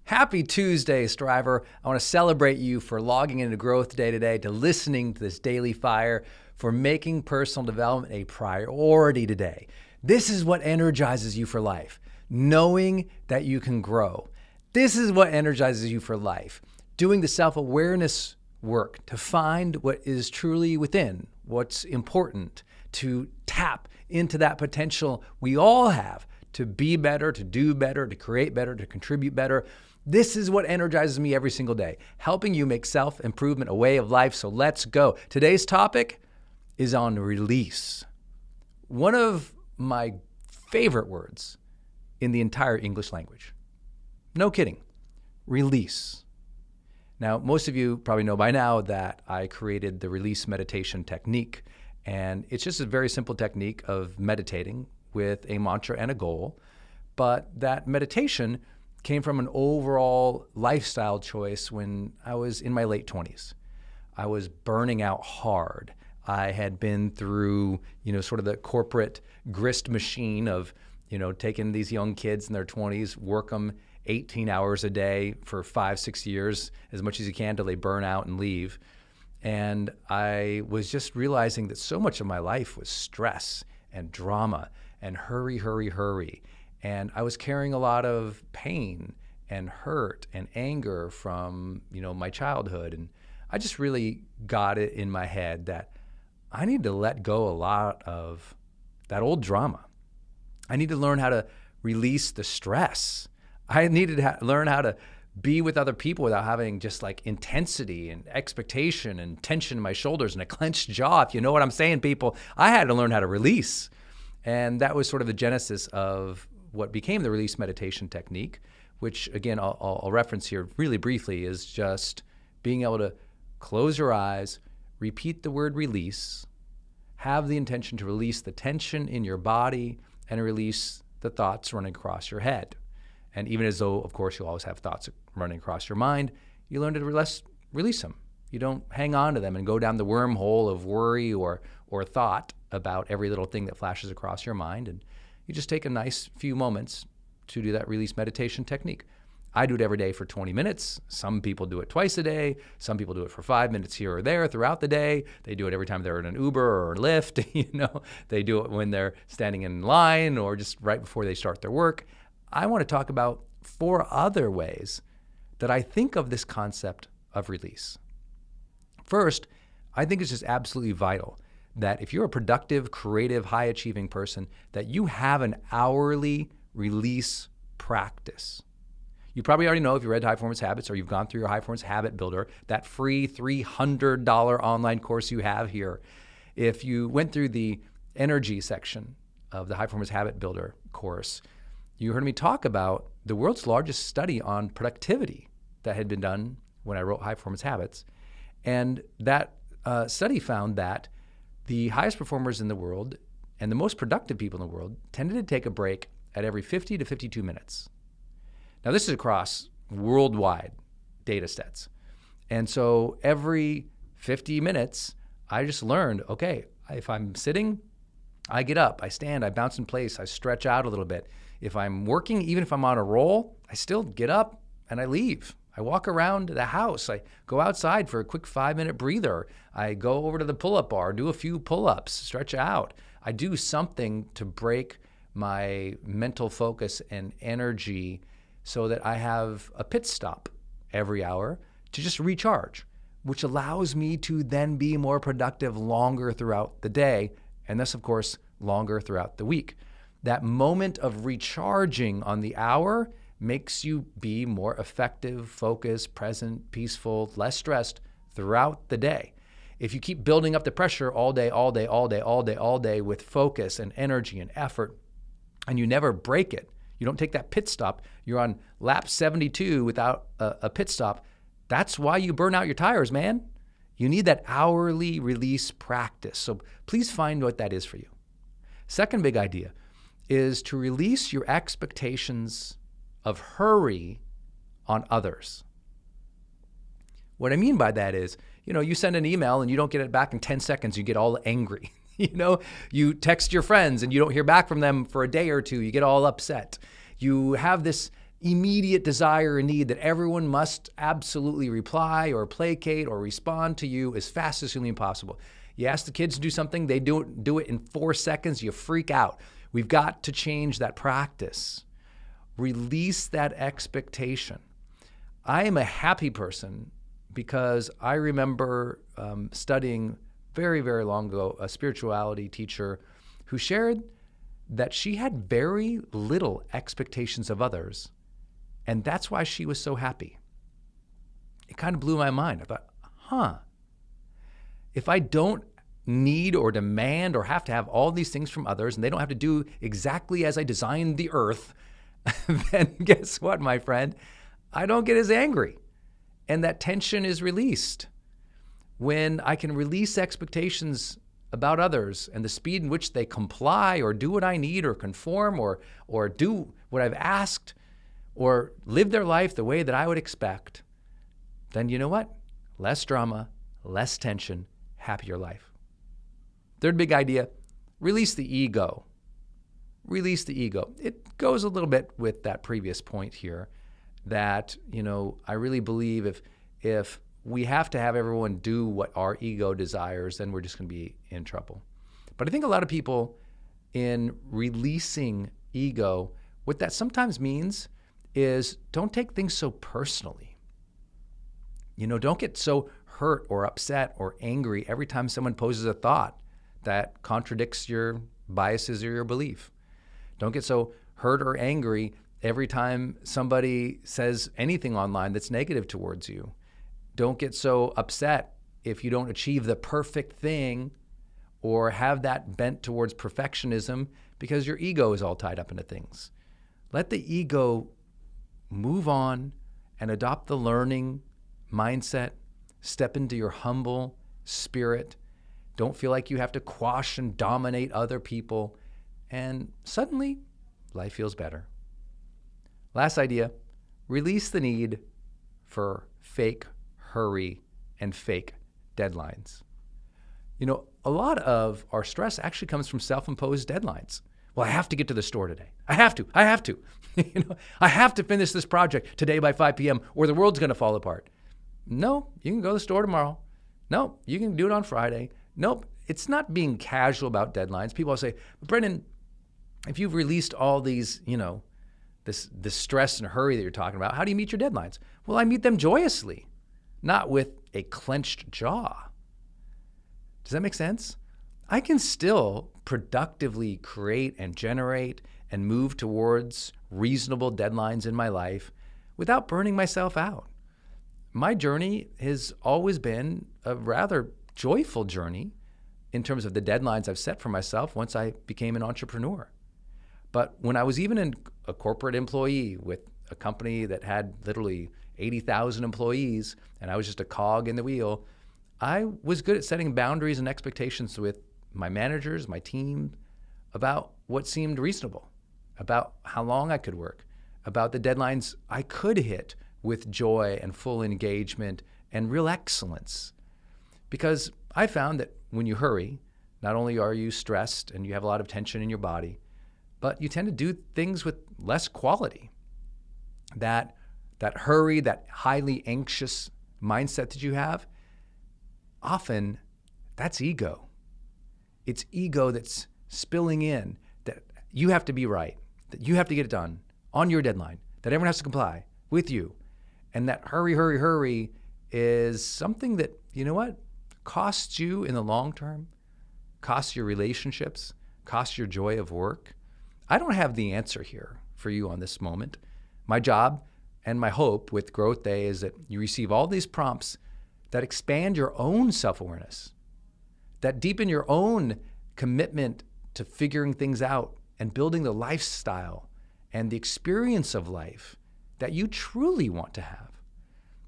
Happy Tuesday, Striver. I want to celebrate you for logging into GrowthDay today, to listening to this daily fire, for making personal development a priority today. This is what energizes you for life, knowing that you can grow. This is what energizes you for life, doing the self-awareness work to find what is truly within, what's important, to tap into that potential we all have to be better, to do better, to create better, to contribute better. This is what energizes me every single day, helping you make self-improvement a way of life. So let's go. Today's topic is on release. One of my favorite words in the entire English language. No kidding. Release. Now, most of you probably know by now that I created the release meditation technique, and it's just a very simple technique of meditating with a mantra and a goal. But that meditation came from an overall lifestyle choice when I was in my late 20s. I was burning out hard. I had been through, sort of the corporate grist machine of, taking these young kids in their 20s, work them 18 hours a day for 5-6 years, as much as you can till they burn out and leave. And I was just realizing that so much of my life was stress and drama and hurry. And I was carrying a lot of pain and hurt and anger from, my childhood. And I just really got it in my head that I need to let go a lot of that old drama. I need to learn how to release the stress. I needed to learn how to be with other people without having just like intensity and expectation and tension in my shoulders and a clenched jaw. If you know what I'm saying, people, I had to learn how to release. And that was sort of the genesis of what became the release meditation technique, which again, I'll reference here really briefly, is just being able to close your eyes, repeat the word release, have the intention to release the tension in your body and release the thoughts running across your head. And even as though, of course, you'll always have thoughts running across your mind, you learn to release them. You don't hang on to them and go down the wormhole of worry or thought about every little thing that flashes across your mind. And you just take a nice few moments to do that release meditation technique. I do it every day for 20 minutes. Some people do it twice a day. Some people do it for 5 minutes here or there throughout the day. They do it every time they're in an Uber or a Lyft. They do it when they're standing in line or just right before they start their work. I want to talk about 4 other ways that I think of this concept of release. First, I think it's just absolutely vital that if you're a productive, creative, high-achieving person, that you have an hourly release practice. You probably already know if you read High Performance Habits or you've gone through your High Performance Habit Builder, that free $300 online course you have here. If you went through the energy section of the High Performance Habit Builder course, you heard me talk about the world's largest study on productivity that had been done when I wrote High Performance Habits. And that study found that the highest performers in the world and the most productive people in the world tended to take a break at every 50 to 52 minutes. Now, this is across worldwide data sets. And so every 50 minutes, I just learned, okay, if I'm sitting, I get up, I stand, I bounce in place, I stretch out a little bit. If I'm working, even if I'm on a roll, I still get up and I leave. I walk around the house. I go outside for a quick 5-minute breather. I go over to the pull-up bar, do a few pull-ups, stretch out. I do something to break my mental focus and energy so that I have a pit stop every hour to just recharge, which allows me to then be more productive longer throughout the day, and thus, of course, longer throughout the week. That moment of recharging on the hour makes you be more effective, focused, present, peaceful, less stressed throughout the day. If you keep building up the pressure all day with focus and energy and effort, and you never break it, you don't take that pit stop, you're on lap 72 without a pit stop, that's why you burn out your tires, man. You need that hourly release practice. So please find what that is for you. Second big idea is to release your expectations of hurry on others. What I mean by that is, you send an email and you don't get it back in 10 seconds, you get all angry. You text your friends and you don't hear back from them for a day or two, you get all upset. You have this immediate desire and need that everyone must absolutely reply or placate or respond to you as fast as humanly possible. You ask the kids to do something, they do it in 4 seconds, you freak out. We've got to change that practice. Release that expectation. I am a happy person because I remember studying very, very long ago a spirituality teacher who shared that she had very little expectations of others, and that's why she was so happy. It kind of blew my mind. I thought, if I don't need or demand or have to have all these things from others, and they don't have to do exactly as I designed the earth, then guess what, my friend? I don't get as angry. And that tension is released. When I can release expectations about others and the speed in which they comply or do what I need or conform or do what I've asked or live their life the way that I would expect, then you know what? Less drama, less tension, happier life. Third big idea, release the ego. Release the ego. It goes a little bit with that previous point here that, I really believe if we have to have everyone do what our ego desires, then we're just going to be in trouble. But I think a lot of people in releasing ego, what that sometimes means is don't take things so personally. Don't get so hurt or upset or angry every time someone poses a thought that contradicts your biases or your belief. Don't get so hurt or angry every time somebody says anything online that's negative towards you. Don't get so upset if you don't achieve the perfect thing or have that bent towards perfectionism because your ego is all tied up into things. Let the ego move on and adopt the learning mindset. Step into your humble spirit. Don't feel like you have to quash and dominate other people. And suddenly, life feels better. Last idea, release the need for fake hurry and fake deadlines. A lot of our stress actually comes from self-imposed deadlines. Well, I have to get to the store today. I have to. I have to finish this project today by 5 p.m. or the world's going to fall apart. No, you can go to the store tomorrow. No, you can do it on Friday. Nope, it's not being casual about deadlines. People say, Brendan, if you've released all these, this stress and hurry that you're talking about, how do you meet your deadlines? Well, I meet them joyously, not with a clenched jaw. Does that make sense? I can still productively create and generate and move towards reasonable deadlines in my life without burning myself out. My journey has always been a rather joyful journey in terms of the deadlines I've set for myself once I became an entrepreneur. But when I was even a corporate employee with a company that had literally 80,000 employees and I was just a cog in the wheel, I was good at setting boundaries and expectations with my managers, my team, about what seemed reasonable, about how long I could work, about the deadlines I could hit with joy and full engagement and real excellence. Because I found that when you hurry, not only are you stressed and you have a lot of tension in your body, but you tend to do things with less quality. That hurry, that highly anxious mindset that you have, often that's ego. It's ego that's spilling in, that you have to be right, that you have to get it done on your deadline, that everyone has to comply with you. And that hurry is something that, costs you in the long term, costs your relationships, costs your joy of work. I don't have the answer here for you on this moment. My job and my hope with GrowthDay is that you receive all these prompts that expand your own self-awareness, that deepen your own commitment to figuring things out and building the lifestyle and the experience of life that you truly want to have.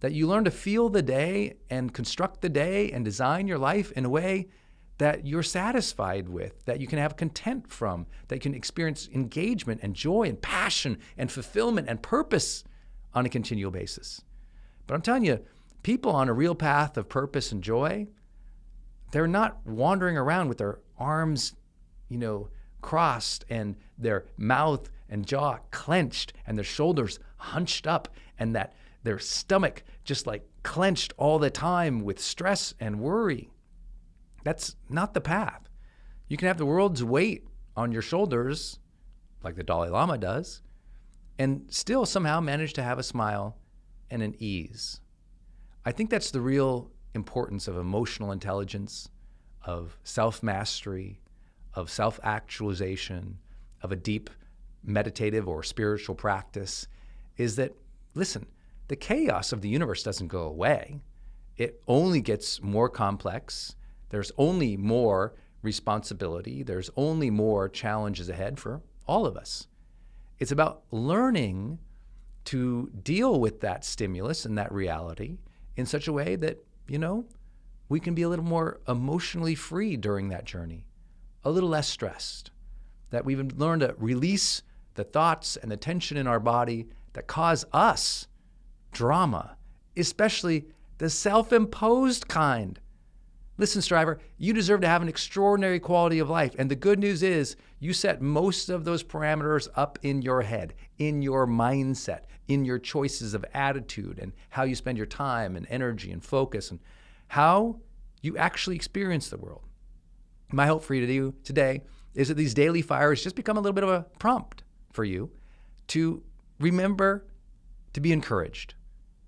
That you learn to feel the day and construct the day and design your life in a way that you're satisfied with, that you can have content from, that you can experience engagement and joy and passion and fulfillment and purpose on a continual basis. But I'm telling you, people on a real path of purpose and joy, they're not wandering around with their arms, crossed and their mouth and jaw clenched and their shoulders hunched up and that their stomach just like clenched all the time with stress and worry. That's not the path. You can have the world's weight on your shoulders, like the Dalai Lama does, and still somehow manage to have a smile and an ease. I think that's the real importance of emotional intelligence, of self-mastery, of self-actualization, of a deep meditative or spiritual practice, is that, listen, the chaos of the universe doesn't go away. It only gets more complex. There's only more responsibility. There's only more challenges ahead for all of us. It's about learning to deal with that stimulus and that reality in such a way that, we can be a little more emotionally free during that journey, a little less stressed, that we've learned to release the thoughts and the tension in our body that cause us drama, especially the self-imposed kind. Listen, striver, you deserve to have an extraordinary quality of life. And the good news is you set most of those parameters up in your head, in your mindset, in your choices of attitude and how you spend your time and energy and focus and how you actually experience the world. My hope for you today is that these daily fires just become a little bit of a prompt for you to remember to be encouraged,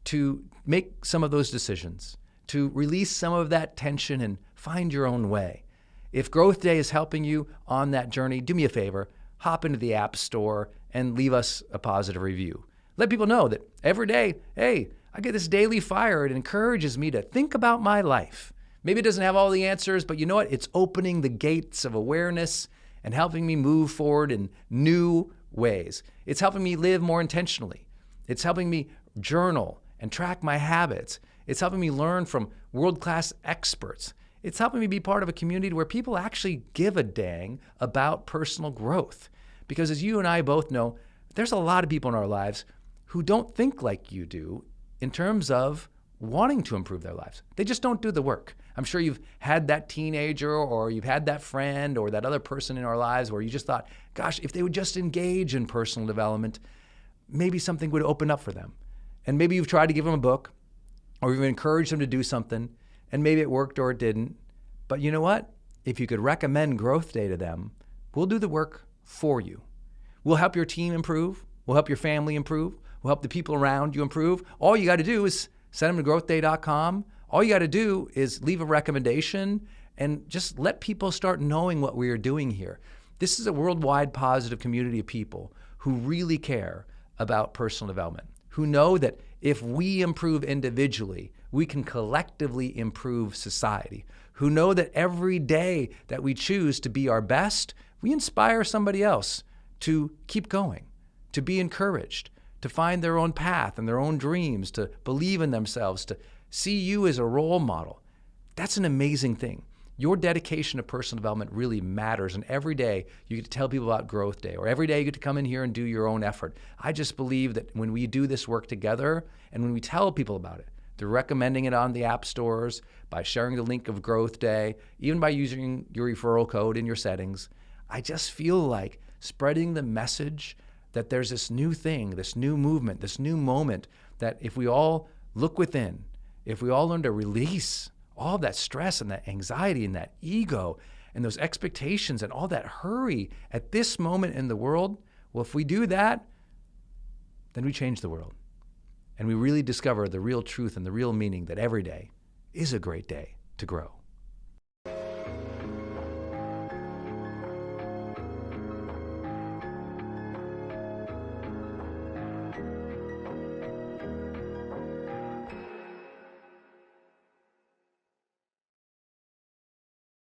to make some of those decisions, to release some of that tension and find your own way. If GrowthDay is helping you on that journey, do me a favor, hop into the App Store and leave us a positive review. Let people know that every day, hey, I get this daily fire. It encourages me to think about my life. Maybe it doesn't have all the answers, but you know what? It's opening the gates of awareness and helping me move forward in new ways. It's helping me live more intentionally. It's helping me journal and track my habits. It's helping me learn from world-class experts. It's helping me be part of a community where people actually give a dang about personal growth. Because as you and I both know, there's a lot of people in our lives who don't think like you do in terms of wanting to improve their lives. They just don't do the work. I'm sure you've had that teenager or you've had that friend or that other person in our lives where you just thought, gosh, if they would just engage in personal development, maybe something would open up for them. And maybe you've tried to give them a book or you've encouraged them to do something and maybe it worked or it didn't. But you know what? If you could recommend GrowthDay to them, we'll do the work for you. We'll help your team improve. We'll help your family improve. We'll help the people around you improve. All you got to do is send them to growthday.com. All you got to do is leave a recommendation and just let people start knowing what we are doing here. This is a worldwide positive community of people who really care about personal development, who know that if we improve individually, we can collectively improve society, who know that every day that we choose to be our best, we inspire somebody else to keep going, to be encouraged, to find their own path and their own dreams, to believe in themselves, to see you as a role model. That's an amazing thing. Your dedication to personal development really matters, and every day you get to tell people about GrowthDay, or every day you get to come in here and do your own effort. I just believe that when we do this work together and when we tell people about it, through recommending it on the app stores, by sharing the link of GrowthDay, even by using your referral code in your settings, I just feel like spreading the message that there's this new thing, this new movement, this new moment, that if we all look within, if we all learn to release all that stress and that anxiety and that ego and those expectations and all that hurry at this moment in the world, well, if we do that, then we change the world. And we really discover the real truth and the real meaning that every day is a great day to grow.